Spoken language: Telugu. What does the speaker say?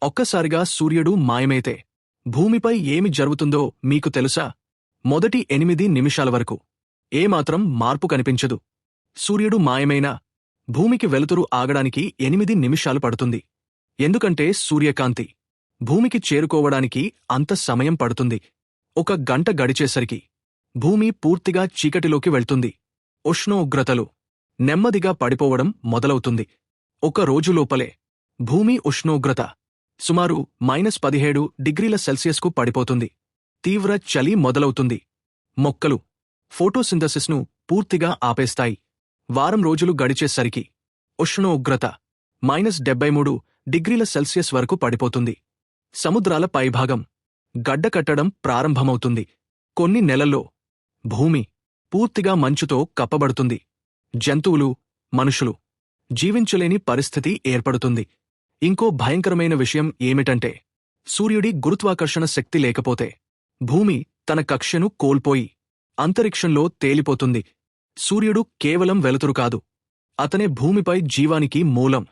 ఒక్కసారిగా సూర్యుడు మాయమైతే భూమిపై ఏమి జరుగుతుందో మీకు తెలుసా? మొదటి 8 నిమిషాల వరకు ఏమాత్రం మార్పు కనిపించదు. సూర్యుడు మాయమైనా భూమికి వెలుతురు ఆగడానికి 8 నిమిషాలు పడుతుంది. ఎందుకంటే సూర్యకాంతి భూమికి చేరుకోవడానికి అంత సమయం పడుతుంది. 1 గంట గడిచేసరికి భూమి పూర్తిగా చీకటిలోకి వెళ్తుంది. ఉష్ణోగ్రతలు నెమ్మదిగా పడిపోవడం మొదలవుతుంది. 1 రోజు లోపలే భూమి ఉష్ణోగ్రత సుమారు -17 డిగ్రీల సెల్సియస్కు పడిపోతుంది. తీవ్ర చలి మొదలవుతుంది. మొక్కలు ఫోటోసింథసిస్ను పూర్తిగా ఆపేస్తాయి. వారం రోజులు గడిచేసరికి ఉష్ణోగ్రత -73 డిగ్రీల సెల్సియస్ వరకు పడిపోతుంది. సముద్రాల పైభాగం గడ్డకట్టడం ప్రారంభమవుతుంది. కొన్ని నెలల్లో భూమి పూర్తిగా మంచుతో కప్పబడుతుంది. జంతువులు, మనుషులు జీవించలేని పరిస్థితి ఏర్పడుతుంది. ఇంకో భయంకరమైన విషయం ఏమిటంటే సూర్యుడి గురుత్వాకర్షణ శక్తి లేకపోతే భూమి తన కక్ష్యను కోల్పోయి అంతరిక్షంలో తేలిపోతుంది. సూర్యుడు కేవలం వెలుతురు కాదు, అతనే భూమిపై జీవానికి మూలం.